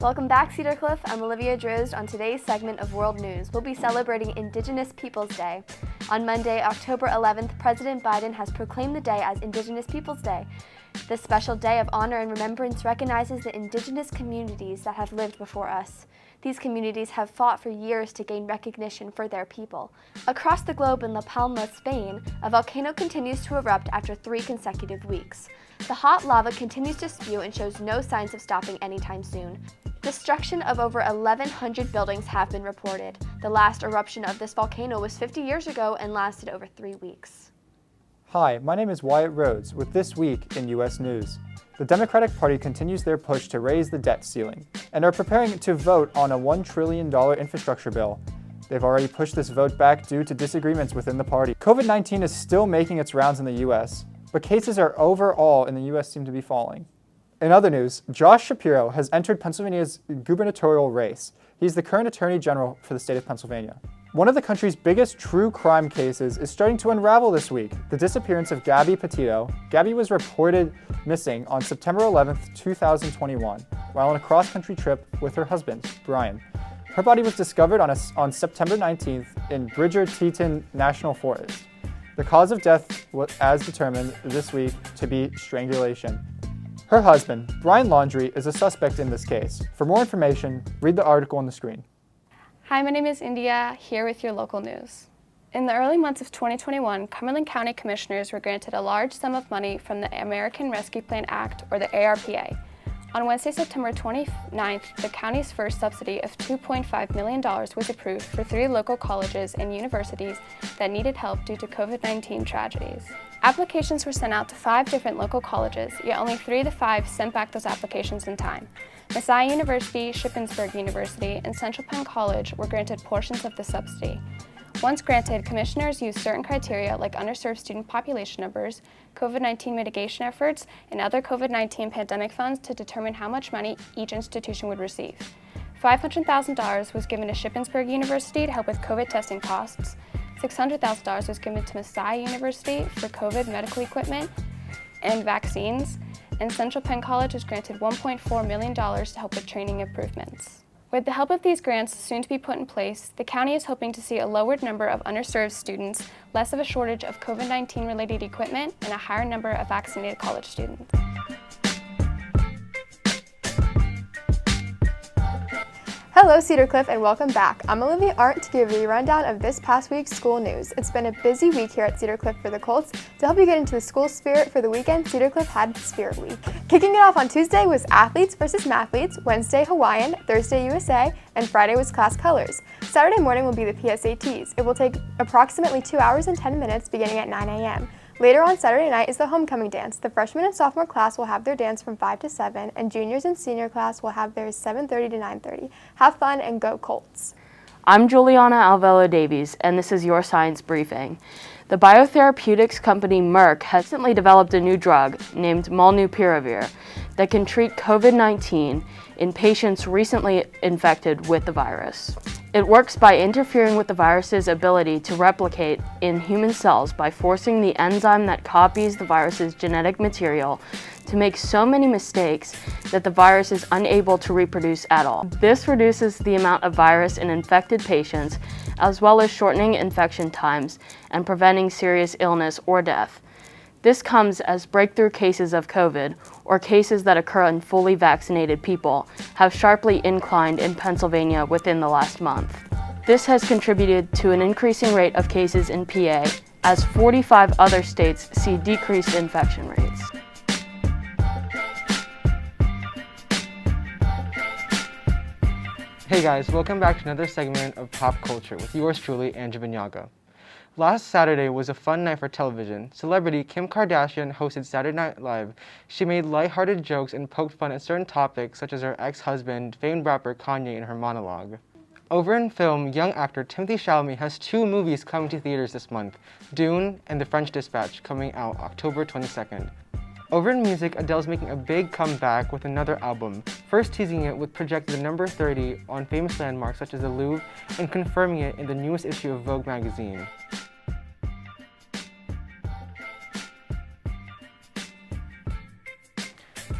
Welcome back, Cedar Cliff. I'm Olivia DROZD. On today's segment of World News, we'll be celebrating Indigenous Peoples Day. On Monday, October 11th, President Biden has proclaimed the day as Indigenous Peoples Day. This special day of honor and remembrance recognizes the indigenous communities that have lived before us. These communities have fought for years to gain recognition for their people. Across the globe in La Palma, Spain, a volcano continues to erupt after 3 consecutive weeks. The hot lava continues to spew and shows no signs of stopping anytime soon. Destruction of over 1,100 buildings have been reported. The last eruption of this volcano was 50 years ago and lasted over 3 weeks. Hi, my name is Wyatt Rhodes with This Week in U.S. News. The Democratic Party continues their push to raise the debt ceiling and are preparing to vote on a $1 trillion infrastructure bill. They've already pushed this vote back due to disagreements within the party. COVID-19 is still making its rounds in the U.S., but cases are overall in the U.S. seem to be falling. In other news, Josh Shapiro has entered Pennsylvania's gubernatorial race. He's the current Attorney General for the state of Pennsylvania. One of the country's biggest true crime cases is starting to unravel this week, the disappearance of Gabby Petito. Gabby was reported missing on September 11th, 2021, while on a cross-country trip with her husband, Brian. Her body was discovered on September 19th in Bridger-Teton National Forest. The cause of death was as determined this week to be strangulation. Her husband, Brian Laundrie, is a suspect in this case. For more information, read the article on the screen. Hi, my name is India, here with your local news. In the early months of 2021, Cumberland County Commissioners were granted a large sum of money from the American Rescue Plan Act, or the ARPA. On Wednesday, September 29th, the county's first subsidy of $2.5 million was approved for 3 local colleges and universities that needed help due to COVID-19 tragedies. Applications were sent out to 5 different local colleges, yet only 3 of the 5 sent back those applications in time. Messiah University, Shippensburg University, and Central Penn College were granted portions of the subsidy. Once granted, commissioners used certain criteria like underserved student population numbers, COVID-19 mitigation efforts, and other COVID-19 pandemic funds to determine how much money each institution would receive. $500,000 was given to Shippensburg University to help with COVID testing costs. $600,000 was given to Messiah University for COVID medical equipment and vaccines, and Central Penn College was granted $1.4 million to help with training improvements. With the help of these grants soon to be put in place, the county is hoping to see a lowered number of underserved students, less of a shortage of COVID-19 related equipment, and a higher number of vaccinated college students. Hello, Cedar Cliff, and welcome back. I'm Olivia ARNDT to give you a rundown of this past week's school news. It's been a busy week here at Cedar Cliff for the Colts. To help you get into the school spirit for the weekend, Cedar Cliff had Spirit Week. Kicking it off on Tuesday was Athletes versus Mathletes, Wednesday Hawaiian, Thursday USA, and Friday was Class Colors. Saturday morning will be the PSATs. It will take approximately 2 hours and 10 minutes beginning at 9 a.m. Later on Saturday night is the homecoming dance. The freshman and sophomore class will have their dance from 5 to 7, and juniors and senior class will have theirs 7:30 to 9:30. Have fun and go Colts. I'm Juliana Alvelo Davies, and this is your science briefing. The biotherapeutics company Merck has recently developed a new drug named molnupiravir that can treat COVID-19 in patients recently infected with the virus. It works by interfering with the virus's ability to replicate in human cells by forcing the enzyme that copies the virus's genetic material to make so many mistakes that the virus is unable to reproduce at all. This reduces the amount of virus in infected patients, as well as shortening infection times and preventing serious illness or death. This comes as breakthrough cases of COVID, or cases that occur in fully vaccinated people, have sharply inclined in Pennsylvania within the last month. This has contributed to an increasing rate of cases in PA, as 45 other states see decreased infection rates. Hey guys, welcome back to another segment of Pop Culture with yours truly, Andrew BANIAGA. Last Saturday was a fun night for television. Celebrity Kim Kardashian hosted Saturday Night Live. She made lighthearted jokes and poked fun at certain topics such as her ex-husband, famed rapper Kanye, in her monologue. Over in film, young actor Timothée Chalamet has 2 movies coming to theaters this month, Dune and The French Dispatch, coming out October 22nd. Over in music, Adele's making a big comeback with another album, first teasing it with projected number 30 on famous landmarks such as the Louvre and confirming it in the newest issue of Vogue magazine.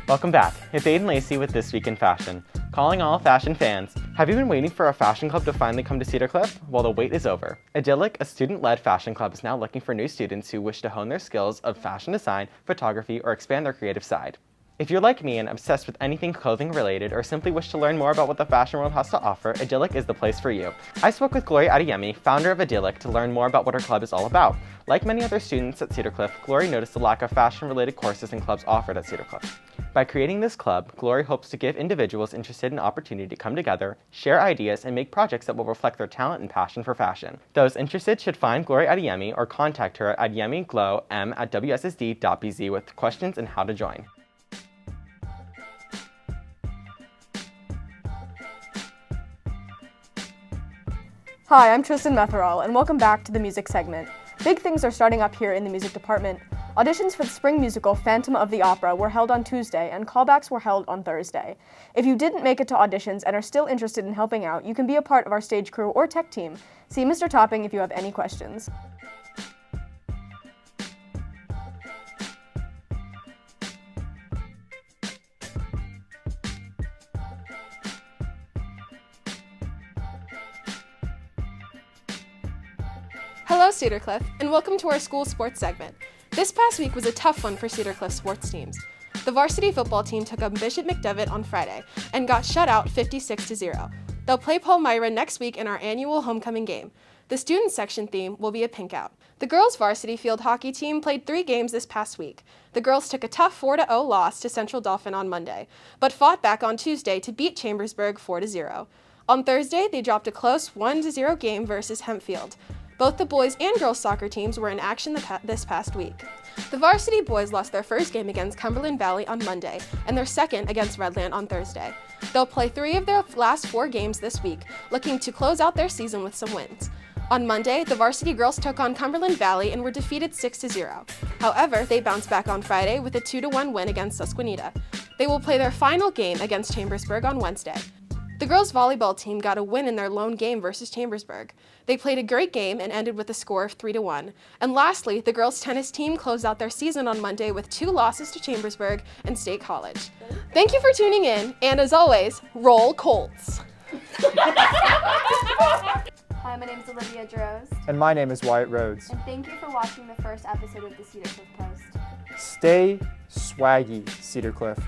Welcome back. It's Aiden Lacey with This Week in Fashion. Calling all fashion fans. Have you been waiting for a fashion club to finally come to Cedar Cliff? Well, the wait is over. Idyllic, a student-led fashion club, is now looking for new students who wish to hone their skills of fashion design, photography, or expand their creative side. If you're like me and obsessed with anything clothing related or simply wish to learn more about what the fashion world has to offer, Idyllic is the place for you. I spoke with Gloria Adeyemi, founder of Idyllic, to learn more about what her club is all about. Like many other students at Cedar Cliff, Gloria noticed the lack of fashion-related courses and clubs offered at Cedar Cliff. By creating this club, Gloria hopes to give individuals interested in an opportunity to come together, share ideas, and make projects that will reflect their talent and passion for fashion. Those interested should find Gloria Adeyemi or contact her at adeyemiglowm@wssd.bz with questions and how to join. Hi, I'm Tristan METHERELL, and welcome back to the music segment. Big things are starting up here in the music department. Auditions for the spring musical Phantom of the Opera were held on Tuesday, and callbacks were held on Thursday. If you didn't make it to auditions and are still interested in helping out, you can be a part of our stage crew or tech team. See Mr. Topping if you have any questions. Hello, Cedar Cliff, and welcome to our school sports segment. This past week was a tough one for Cedar Cliff sports teams. The varsity football team took on Bishop McDevitt on Friday and got shut out 56-0. They'll play Palmyra next week in our annual homecoming game. The student section theme will be a pink out. The girls' varsity field hockey team played 3 games this past week. The girls took a tough 4-0 loss to Central Dauphin on Monday, but fought back on Tuesday to beat Chambersburg 4-0. On Thursday, they dropped a close 1-0 game versus Hempfield. Both the boys and girls soccer teams were in action this past week. The varsity boys lost their first game against Cumberland Valley on Monday and their second against Redland on Thursday. They'll play 3 of their last 4 games this week, looking to close out their season with some wins. On Monday, the varsity girls took on Cumberland Valley and were defeated 6-0. However, they bounced back on Friday with a 2-1 win against Susquehanna. They will play their final game against Chambersburg on Wednesday. The girls' volleyball team got a win in their lone game versus Chambersburg. They played a great game and ended with a score of 3-1. And lastly, the girls' tennis team closed out their season on Monday with 2 losses to Chambersburg and State College. Thank you for tuning in, and as always, roll Colts! Hi, my name is Olivia DROZD. And my name is WYATT RHODES. And thank you for watching the first episode of the Cedar Cliff Post. Stay swaggy, Cedar Cliff.